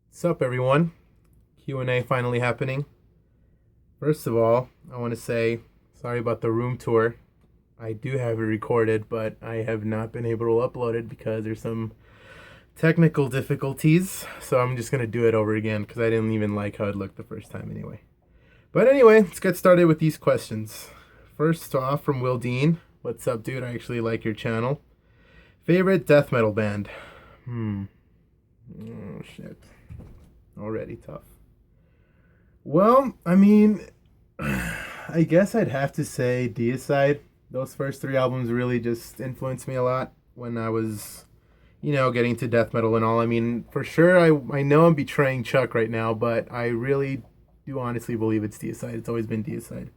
What's up, everyone? Q&A finally happening. First of all, I want to say sorry about the room tour. I do have it recorded, but I have not been able to upload it because there's some technical difficulties. So I'm just going to do it over again because I didn't even like how it looked the first time anyway. But anyway, let's get started with these questions. First off, from Will Dean. What's up, dude? I actually like your channel. Favorite death metal band? Oh, shit. Already tough. Well, I mean, I guess I'd have to say Deicide. Those first three albums really just influenced me a lot when I was, getting to death metal and all. I mean, for sure, I know I'm betraying Chuck right now, but I really do honestly believe it's Deicide. It's always been Deicide.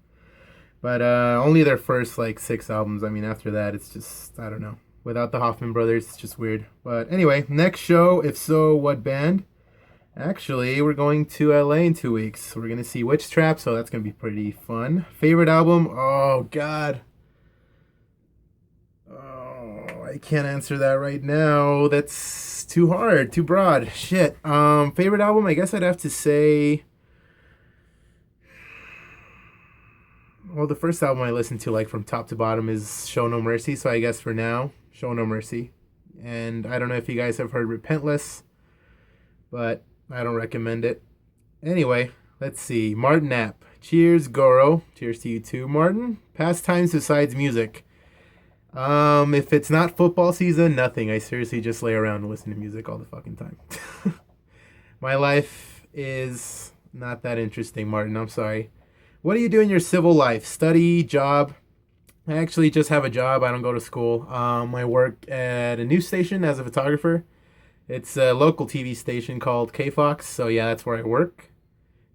But only their first, like, six albums. I mean, after that, it's just, I don't know. Without the Hoffman brothers, it's just weird. But anyway, next show, if so, what band? Actually, we're going to LA in 2 weeks. We're gonna see Witch Trap, so that's gonna be pretty fun. Favorite album? Oh God. Oh, I can't answer that right now. That's too hard, too broad. Shit. Favorite album? I guess I'd have to say. Well, the first album I listened to, like from top to bottom, is Show No Mercy. So I guess for now, Show No Mercy. And I don't know if you guys have heard Repentless, but I don't recommend it. Anyway, let's see. Martin App. Cheers, Goro. Cheers to you too, Martin. Pastimes besides music. If it's not football season, nothing. I seriously just lay around and listen to music all the fucking time. My life is not that interesting, Martin. I'm sorry. What do you do in your civil life? Study, job? I actually just have a job. I don't go to school. I work at a news station as a photographer. It's a local TV station called KFox, so yeah, that's where I work.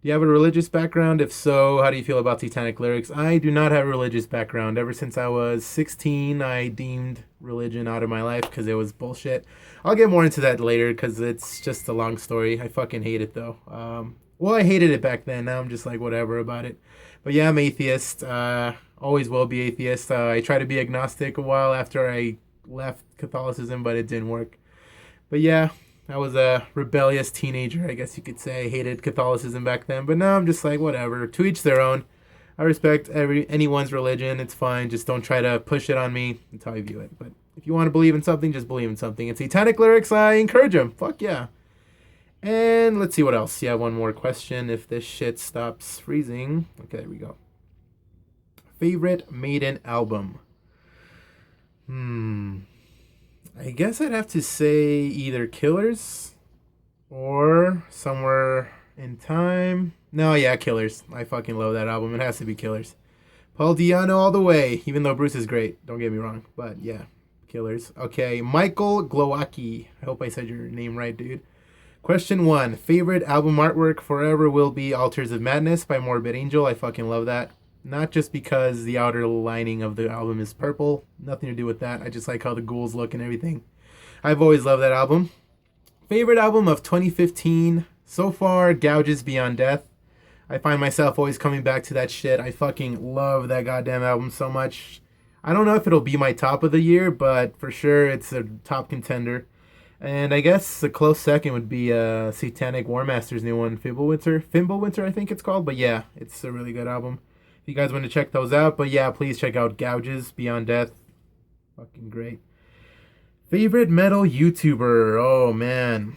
Do you have a religious background? If so, how do you feel about satanic lyrics? I do not have a religious background. Ever since I was 16, I deemed religion out of my life because it was bullshit. I'll get more into that later because it's just a long story. I fucking hate it though. Well, I hated it back then. Now I'm just like whatever about it. But yeah, I'm atheist. Always will be atheist. I tried to be agnostic a while after I left Catholicism, but it didn't work. But yeah, I was a rebellious teenager, I guess you could say. I hated Catholicism back then, but now I'm just like, whatever. To each their own. I respect anyone's religion. It's fine. Just don't try to push it on me. That's how I view it. But if you want to believe in something, just believe in something. And satanic lyrics, I encourage them. Fuck yeah. And let's see what else. Yeah, one more question. If this shit stops freezing. Okay, there we go. Favorite Maiden album? I guess I'd have to say either Killers or Somewhere in Time. No, yeah, Killers. I fucking love that album. It has to be Killers. Paul Diano all the way, even though Bruce is great. Don't get me wrong. But yeah, Killers. Okay, Michael Glowacki. I hope I said your name right, dude. Question 1. Favorite album artwork forever will be Altars of Madness by Morbid Angel. I fucking love that. Not just because the outer lining of the album is purple. Nothing to do with that. I just like how the ghouls look and everything. I've always loved that album. Favorite album of 2015 so far, Gouges Beyond Death. I find myself always coming back to that shit. I fucking love that goddamn album so much. I don't know if it'll be my top of the year, but for sure it's a top contender. And I guess a close second would be Satanic War Master's new one, Fimbulwinter, I think it's called. But yeah, it's a really good album. If you guys want to check those out. But yeah, please check out Gouges Beyond Death. Fucking great. Favorite metal YouTuber? Oh man.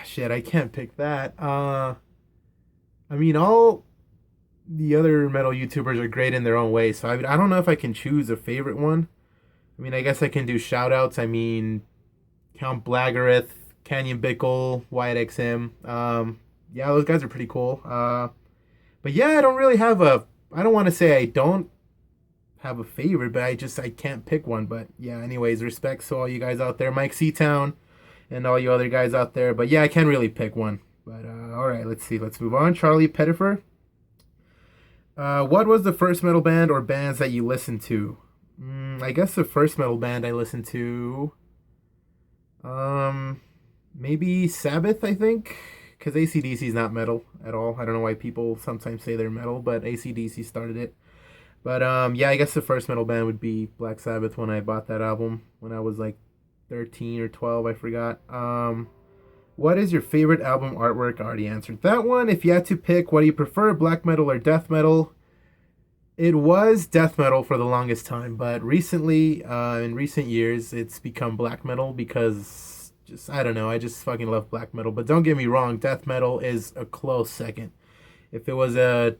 Shit, I can't pick that. I mean, all the other metal YouTubers are great in their own way, so I don't know if I can choose a favorite one. I mean, I guess I can do shout outs. I mean, Count Blaggerith, Canyon Bickle, Wyatt XM. Yeah, those guys are pretty cool. But yeah, I don't really have a. I don't want to say I don't have a favorite, but I can't pick one. But yeah, anyways, respects to all you guys out there, Mike Seatown, and all you other guys out there. But yeah, I can't really pick one. But all right, let's see. Let's move on. Charlie Pettifer. What was the first metal band or bands that you listened to? I guess the first metal band I listened to, maybe Sabbath, I think, because AC/DC is not metal at all. I don't know why people sometimes say they're metal, but AC/DC started it. But yeah, I guess the first metal band would be Black Sabbath when I bought that album when I was like 13 or 12, I forgot. What is your favorite album artwork? I already answered that one. If you had to pick, what do you prefer, black metal or death metal? It was death metal for the longest time, but recently, in recent years, it's become black metal because just I don't know. I just fucking love black metal. But don't get me wrong, death metal is a close second. If it was a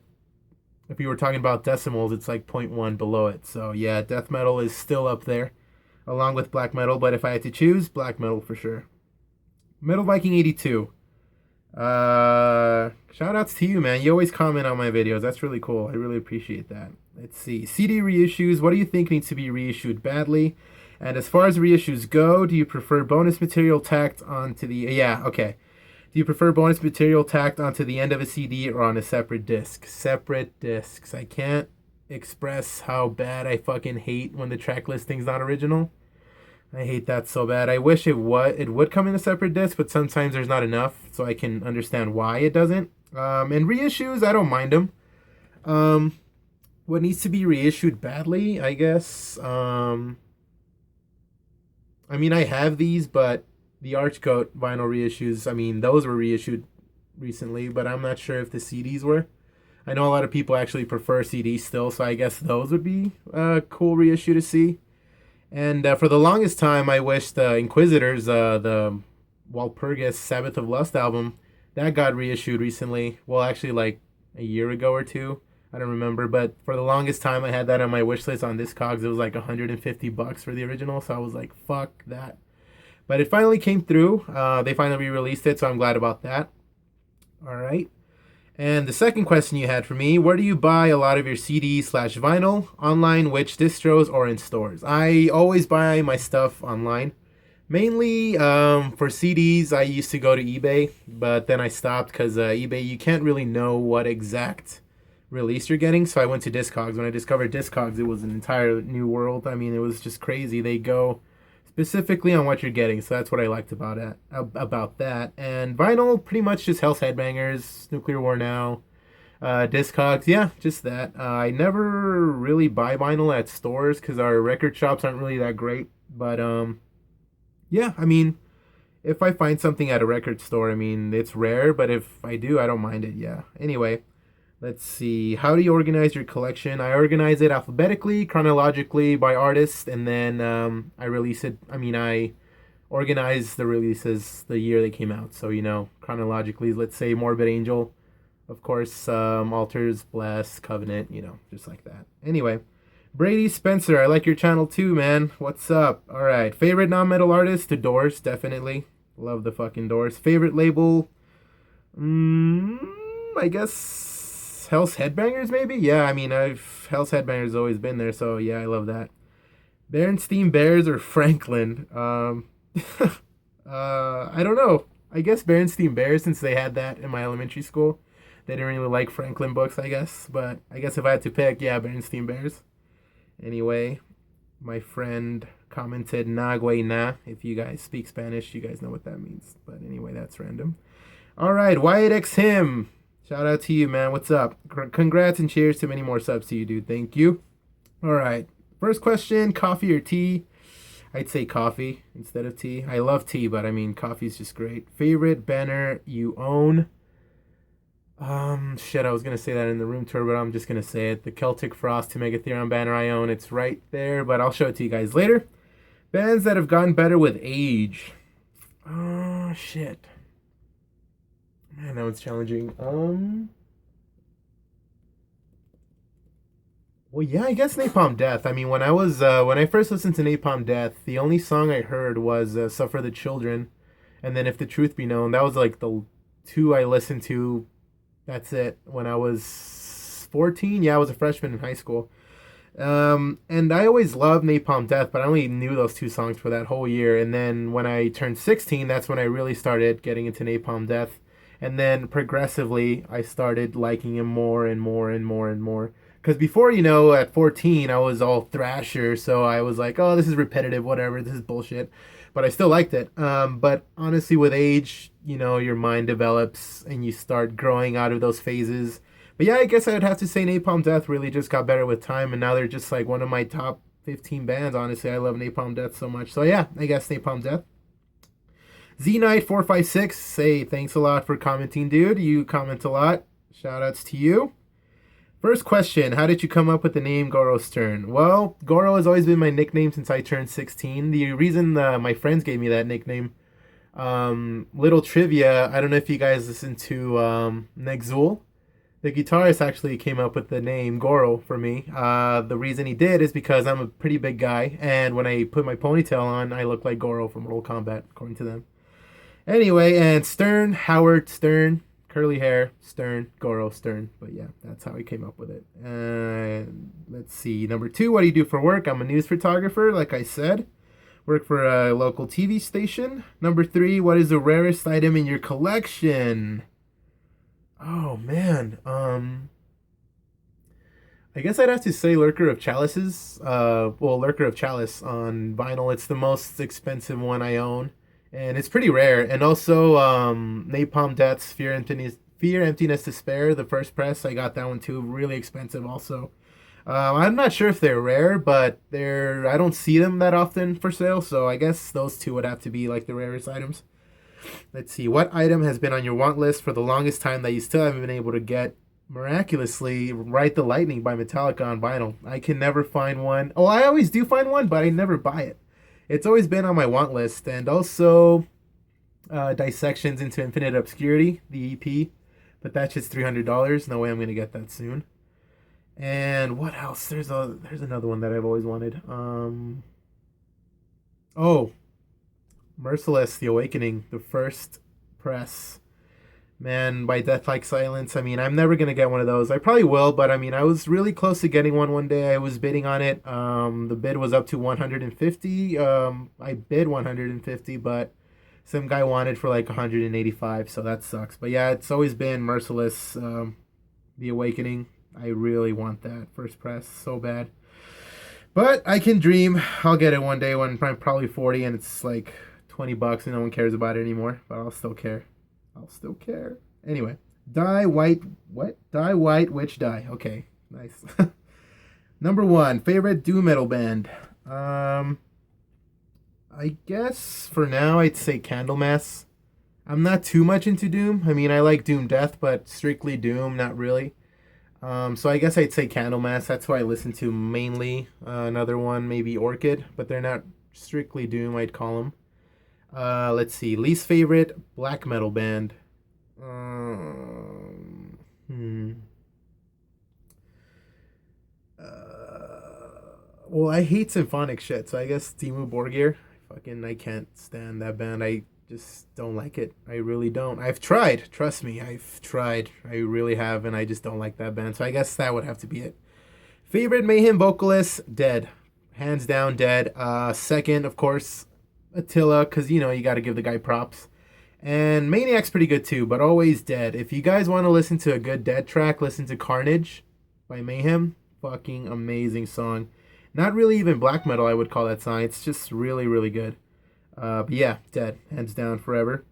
if you were talking about decimals, it's like point 0.1 below it. So yeah, death metal is still up there, along with black metal. But if I had to choose, black metal for sure. Metal Viking 82. Shout outs to you, man. You always comment on my videos. That's really cool. I really appreciate that. Let's see. CD reissues. What do you think needs to be reissued badly? And as far as reissues go, do you prefer bonus material tacked onto the... Yeah, okay. Do you prefer bonus material tacked onto the end of a CD or on a separate disc? Separate discs. I can't express how bad I fucking hate when the track listing's not original. I hate that so bad. I wish it would come in a separate disc, but sometimes there's not enough, so I can understand why it doesn't. And reissues, I don't mind them. What needs to be reissued badly, I guess. I mean, I have these, but the Archcoat vinyl reissues, I mean, those were reissued recently, but I'm not sure if the CDs were. I know a lot of people actually prefer CDs still, so I guess those would be a cool reissue to see. And for the longest time, I wish the Inquisitors, the Walpurgis Sabbath of Lust album, that got reissued recently. Well, actually, like a year ago or two. I don't remember. But for the longest time, I had that on my wish list on Discogs. It was like $150 for the original. So I was like, fuck that. But it finally came through. They finally re-released it, so I'm glad about that. All right. And the second question you had for me, where do you buy a lot of your CD/vinyl? Online, which distros, or in stores? I always buy my stuff online. Mainly for CDs, I used to go to eBay, but then I stopped because eBay, you can't really know what exact release you're getting. So I went to Discogs. When I discovered Discogs, it was an entire new world. I mean, it was just crazy. They go specifically on what you're getting, so that's what I liked about that. And vinyl, pretty much just Hell's Headbangers, Nuclear War Now, Discogs, yeah, just that. I never really buy vinyl at stores because our record shops aren't really that great. But yeah, I mean, if I find something at a record store, I mean, it's rare, but if I do, I don't mind it. Yeah. Anyway. Let's see. How do you organize your collection? I organize it alphabetically, chronologically by artist, and then I release it. I mean, I organize the releases the year they came out. So, chronologically, let's say Morbid Angel, of course, Altars, Bless, Covenant, just like that. Anyway, Brady Spencer, I like your channel too, man. What's up? All right. Favorite non-metal artist? The Doors, definitely. Love the fucking Doors. Favorite label? I guess Hell's Headbangers, maybe? Yeah, I mean, Hell's Headbangers always been there, so yeah, I love that. Berenstain Bears or Franklin? I don't know. I guess Berenstain Bears, since they had that in my elementary school. They didn't really like Franklin books, I guess. But I guess if I had to pick, yeah, Berenstain Bears. Anyway, my friend commented, "Na güey, na." If you guys speak Spanish, you guys know what that means. But anyway, that's random. All right, Wyatt X Him. Shout out to you, man. What's up? Congrats and cheers to many more subs to you, dude. Thank you. All right. First question, coffee or tea? I'd say coffee instead of tea. I love tea, but I mean, coffee's just great. Favorite banner you own? Shit, I was going to say that in the room tour, but I'm just going to say it. The Celtic Frost to Megatherion banner I own. It's right there, but I'll show it to you guys later. Bands that have gotten better with age. Oh, shit. Man, that one's challenging. Well, yeah, I guess Napalm Death. I mean, when I first listened to Napalm Death, the only song I heard was "Suffer the Children," and then "If the Truth Be Known." That was like the two I listened to. That's it. When I was 14, yeah, I was a freshman in high school. And I always loved Napalm Death, but I only knew those two songs for that whole year. And then when I turned 16, that's when I really started getting into Napalm Death. And then progressively, I started liking him more and more and more and more. Because before, at 14, I was all Thrasher, so I was like, oh, this is repetitive, whatever, this is bullshit. But I still liked it. But honestly, with age, your mind develops and you start growing out of those phases. But yeah, I guess I'd have to say Napalm Death really just got better with time, and now they're just like one of my top 15 bands, honestly. I love Napalm Death so much. So yeah, I guess Napalm Death. Z Knight456, say thanks a lot for commenting, dude. You comment a lot. Shout outs to you. First question, how did you come up with the name Goro Stern? Well, Goro has always been my nickname since I turned 16. The reason my friends gave me that nickname, little trivia, I don't know if you guys listen to Negzul. The guitarist actually came up with the name Goro for me. The reason he did is because I'm a pretty big guy, and when I put my ponytail on, I look like Goro from Mortal Kombat, according to them. Anyway, and Stern, Howard Stern, curly hair, Stern, Goro Stern. But yeah, that's how he came up with it. And let's see. Number 2, what do you do for work? I'm a news photographer, like I said. Work for a local TV station. Number 3, what is the rarest item in your collection? Oh man, I guess I'd have to say Lurker of Chalices. Lurker of Chalice on vinyl. It's the most expensive one I own, and it's pretty rare. And also, Napalm Death's Fear, Emptiness, Despair. The first press, I got that one too. Really expensive, also. I'm not sure if they're rare, but I don't see them that often for sale. So I guess those two would have to be like the rarest items. Let's see. What item has been on your want list for the longest time that you still haven't been able to get? Miraculously, Ride the Lightning by Metallica on vinyl. I can never find one. Oh, I always do find one, but I never buy it. It's always been on my want list. And also, Dissections into Infinite Obscurity, the EP. But that's just $300. No way I'm going to get that soon. And what else? There's another one that I've always wanted. Merciless, The Awakening, the first press. Man, by Death Like Silence. I mean, I'm never going to get one of those. I probably will, but I mean, I was really close to getting one day. I was bidding on it. The bid was up to 150. I bid 150, but some guy wanted for like 185, so that sucks. But yeah, it's always been Merciless, The Awakening. I really want that first press so bad. But I can dream. I'll get it one day when I'm probably 40 and it's like $20 and no one cares about it anymore. But I'll still care. Anyway, Die White, Witch Die. Okay, nice. Number 1, favorite doom metal band. I guess for now I'd say Candlemass. I'm not too much into Doom. I mean, I like Doom Death, but strictly Doom, not really. So I guess I'd say Candlemass. That's who I listen to mainly. Another one, maybe Orchid, but they're not strictly Doom, I'd call them. Let's see. Least favorite black metal band. Well, I hate symphonic shit, so I guess Dimmu Borgir. I can't stand that band. I just don't like it. I really don't. I've tried. Trust me, I've tried. I really have, and I just don't like that band. So I guess that would have to be it. Favorite Mayhem vocalist? Dead. Hands down, Dead. Second, of course, Attila, because, you got to give the guy props. And Maniac's pretty good too, but always Dead. If you guys want to listen to a good Dead track, listen to Carnage by Mayhem. Fucking amazing song. Not really even black metal, I would call that song. It's just really, really good. But yeah, Dead. Hands down forever.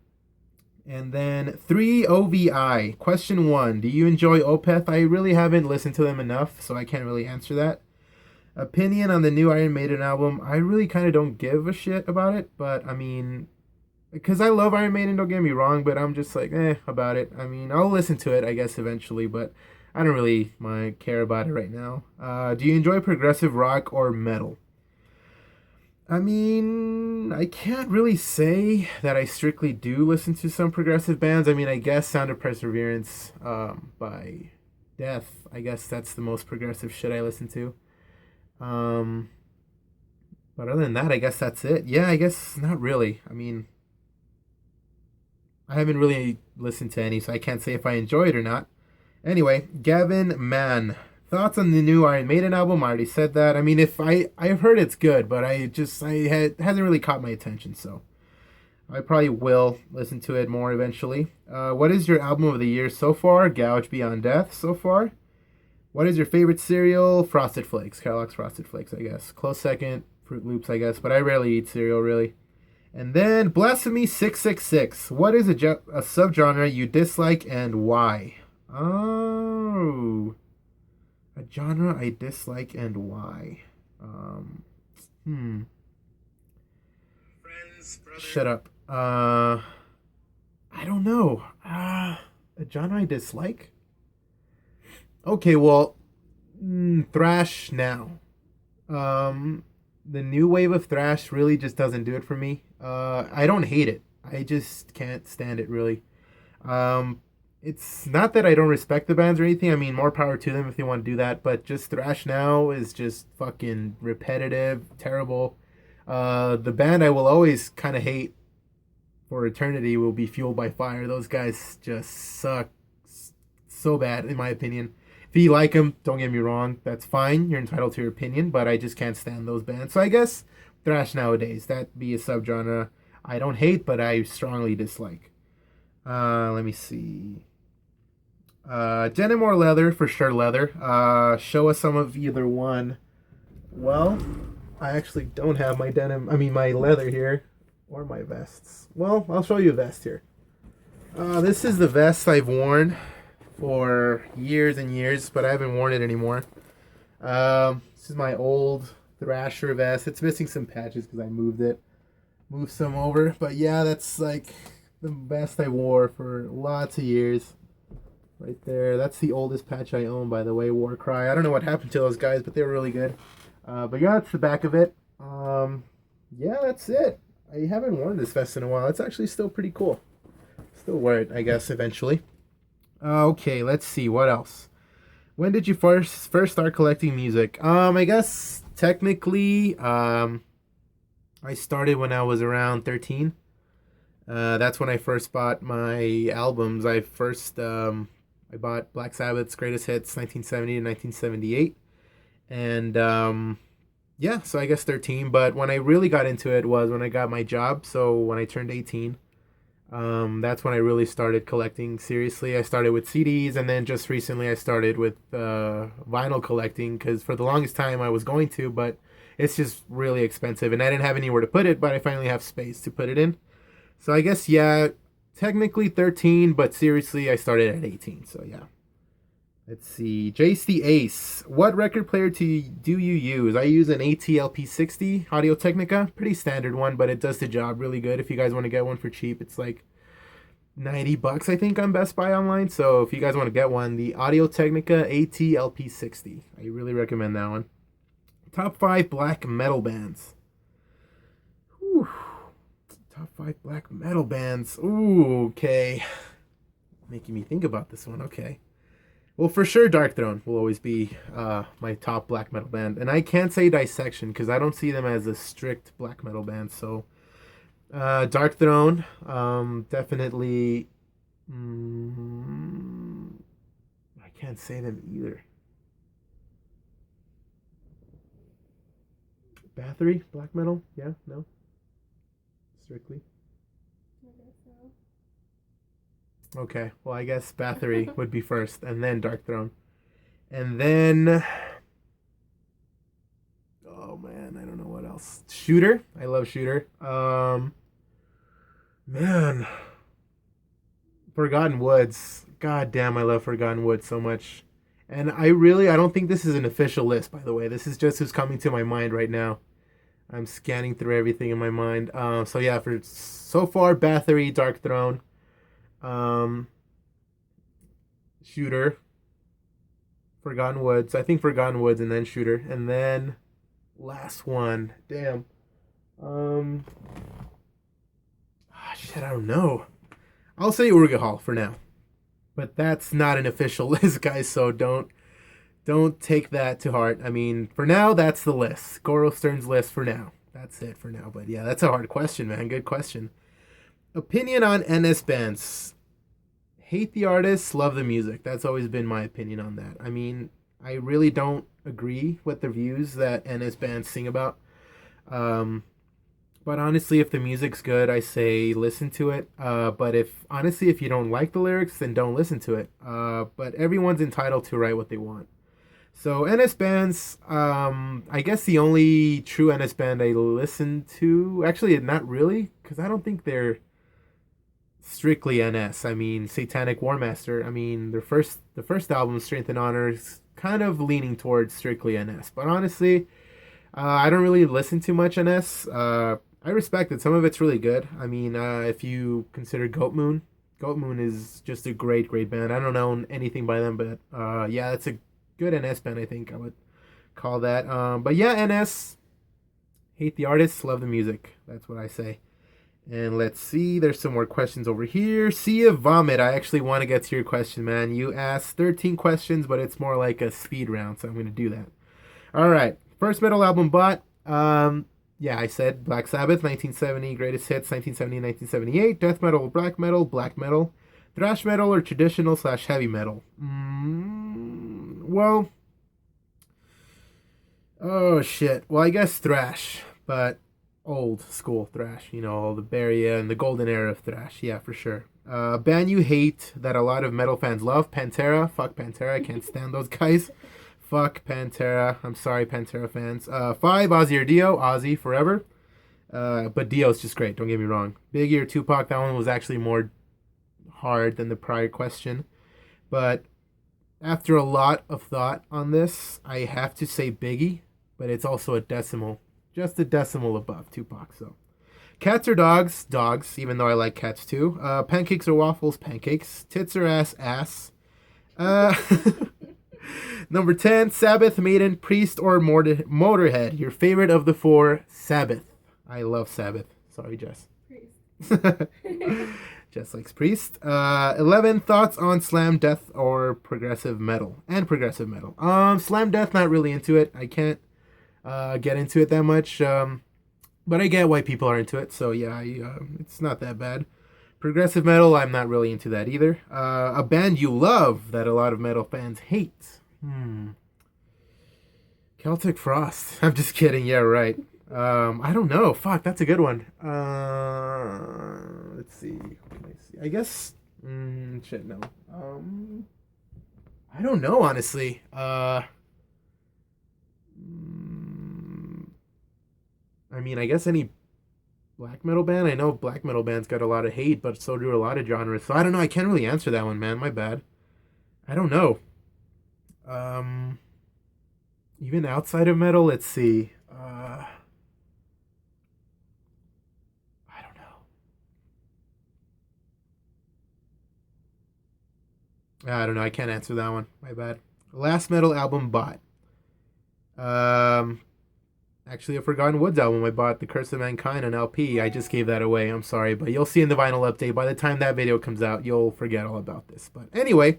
And then 3 OVI. Question 1. Do you enjoy Opeth? I really haven't listened to them enough, so I can't really answer that. Opinion on the new Iron Maiden album. I really kind of don't give a shit about it, but I mean, because I love Iron Maiden, don't get me wrong, but I'm just like, about it. I mean, I'll listen to it, I guess, eventually, but I don't really care about it right now. Do you enjoy progressive rock or metal? I mean, I can't really say that I strictly do listen to some progressive bands. I mean, I guess Sound of Perseverance by Death. I guess that's the most progressive shit I listen to. But other than that, I guess that's it. Yeah, I guess not really. I mean, I haven't really listened to any, so I can't say if I enjoy it or not. Anyway, Gavin Mann. Thoughts on the new Iron Maiden album? I already said that. I mean, I've heard it's good, but it hasn't really caught my attention, so I probably will listen to it more eventually. What is your album of the year so far? Gouge Beyond Death so far. What is your favorite cereal? Frosted Flakes. Kellogg's Frosted Flakes, I guess. Close second, Fruit Loops, I guess, but I rarely eat cereal, really. And then Blasphemy 666. What is a subgenre you dislike and why? Oh... A genre I dislike and why? Friends, brother. Shut up. Uh, I don't know. A genre I dislike? Okay, well, thrash now. Um, the new wave of thrash really just doesn't do it for me. I don't hate it. I just can't stand it really. Um, it's not that I don't respect the bands or anything. I mean, more power to them if they want to do that. But just thrash now is just fucking repetitive, terrible. The band I will always kind of hate for eternity will be Fueled by Fire. Those guys just suck so bad, in my opinion. If you like them, don't get me wrong, that's fine. You're entitled to your opinion, but I just can't stand those bands. So I guess thrash nowadays, that be a subgenre I don't hate, but I strongly dislike. Let me see. Denim or leather, for sure leather. Show us some of either one. Well, I actually don't have my denim, I mean my leather here, or my vests. Well, I'll show you a vest here. This is the vest I've worn for years and years, but I haven't worn it anymore. This is my old Thrasher vest. It's missing some patches because I moved some over. But yeah, that's like the vest I wore for lots of years. Right there. That's the oldest patch I own, by the way, Warcry. I don't know what happened to those guys, but they were really good. But yeah, that's the back of it. Yeah, that's it. I haven't worn this vest in a while. It's actually still pretty cool. Still wear it, I guess, eventually. Okay, let's see what else. When did you first start collecting music? I guess technically, I started when I was around 13. That's when I first bought my albums. I bought Black Sabbath's Greatest Hits 1970 to 1978, and yeah, so I guess 13. But when I really got into it was when I got my job. So when I turned 18. That's when I really started collecting seriously. I started with CDs, and then just recently I started with vinyl collecting because for the longest time I was going to, but it's just really expensive, and I didn't have anywhere to put it, but I finally have space to put it in. So I guess, yeah, technically 13, but seriously I started at 18, so yeah. Let's see. Jace the Ace. What record player do you use? I use an AT-LP60 Audio Technica. Pretty standard one, but it does the job really good. If you guys want to get one for cheap, it's like $90, I think, on Best Buy online. So if you guys want to get one, the Audio Technica AT-LP60. I really recommend that one. Top 5 black metal bands. Whew. Top 5 black metal bands. Ooh, okay. Making me think about this one. Okay. Well, for sure, Dark Throne will always be my top black metal band. And I can't say Dissection because I don't see them as a strict black metal band. So, Dark Throne, definitely. I can't say them either. Bathory, black metal? Yeah, no? Strictly? Okay, well, I guess Bathory would be first, and then Dark Throne. And then... Oh, man, I don't know what else. Shooter. I love Shooter. Man. Forgotten Woods. God damn, I love Forgotten Woods so much. And I don't think this is an official list, by the way. This is just who's coming to my mind right now. I'm scanning through everything in my mind. So yeah, for so far, Bathory, Dark Throne. Shooter, Forgotten Woods. I think Forgotten Woods and then Shooter. And then last one. Damn. Shit, I don't know. I'll say Urgahal for now. But that's not an official list, guys, so don't take that to heart. I mean, for now, that's the list. Goro Stern's list for now. That's it for now. But yeah, that's a hard question, man. Good question. Opinion on NS bands. Hate the artists, love the music. That's always been my opinion on that. I mean, I really don't agree with the views that NS bands sing about. But honestly, if the music's good, I say listen to it. But if you don't like the lyrics, then don't listen to it. But everyone's entitled to write what they want. So NS bands, I guess the only true NS band I listen to, actually not really, because I don't think they're strictly NS. I mean, Satanic Warmaster. I mean, the first album, Strength and Honor, is kind of leaning towards strictly NS. But honestly, I don't really listen to much NS. I respect it. Some of it's really good. I mean, if you consider Goat Moon is just a great, great band. I don't know anything by them, but yeah, it's a good NS band. I think I would call that. But yeah, NS. Hate the artists, love the music. That's what I say. And let's see, there's some more questions over here. See you vomit. I actually want to get to your question, man. You asked 13 questions, but it's more like a speed round, so I'm going to do that. All right. First metal album bought. Yeah, I said Black Sabbath, 1970, greatest hits, 1970 and 1978. Death metal, black metal, thrash metal, or traditional / heavy metal. Well, oh shit. Well, I guess thrash, but old school thrash. You know, the Beria and the golden era of thrash. Yeah, for sure. Band you hate that a lot of metal fans love, Pantera. Fuck Pantera. I can't stand those guys. Fuck Pantera. I'm sorry, Pantera fans. 5, Ozzy or Dio. Ozzy forever. But Dio's just great. Don't get me wrong. Biggie or Tupac. That one was actually more hard than the prior question. But after a lot of thought on this, I have to say Biggie. But it's also a decimal. Just a decimal above Tupac. So, cats or dogs? Dogs. Even though I like cats too. Pancakes or waffles? Pancakes. Tits or ass? Number 10, Sabbath, Maiden, Priest, or Motorhead. Your favorite of the 4, Sabbath. I love Sabbath. Sorry, Jess. Priest. Jess likes Priest. 11, thoughts on slam death or progressive metal. And progressive metal. Slam death, not really into it. I can't get into it that much. But I get why people are into it. So yeah, it's not that bad. Progressive metal, I'm not really into that either. A band you love that a lot of metal fans hate. Celtic Frost. I'm just kidding. Yeah, right. I don't know. Fuck, that's a good one. Let's see. I guess. Shit, no. I don't know, honestly. I mean, I guess any black metal band. I know black metal bands got a lot of hate, but so do a lot of genres. So I don't know. I can't really answer that one, man. My bad. I don't know. Even outside of metal, let's see. I don't know. I don't know. I can't answer that one. My bad. Last metal album bought. Actually, a Forgotten Woods album. I bought The Curse of Mankind on LP. I just gave that away. I'm sorry, but you'll see in the vinyl update. By the time that video comes out, you'll forget all about this. But anyway,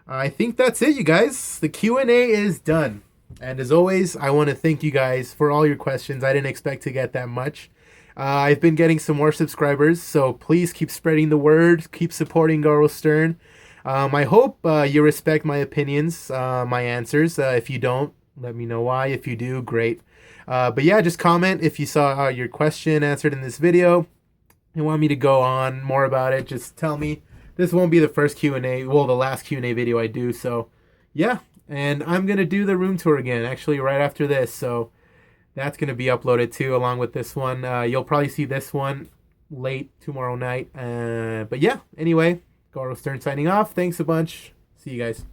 I think that's it, you guys. The Q&A is done. And as always, I want to thank you guys for all your questions. I didn't expect to get that much. I've been getting some more subscribers, so please keep spreading the word. Keep supporting Goro Stern. I hope you respect my opinions, my answers. If you don't, let me know why. If you do, great. But yeah, just comment if you saw your question answered in this video and want me to go on more about it. Just tell me. This won't be the first Q&A, well, the last Q&A video I do. So yeah, and I'm going to do the room tour again, actually, right after this. So that's going to be uploaded too, along with this one. You'll probably see this one late tomorrow night. But yeah, anyway, Goro Stern signing off. Thanks a bunch. See you guys.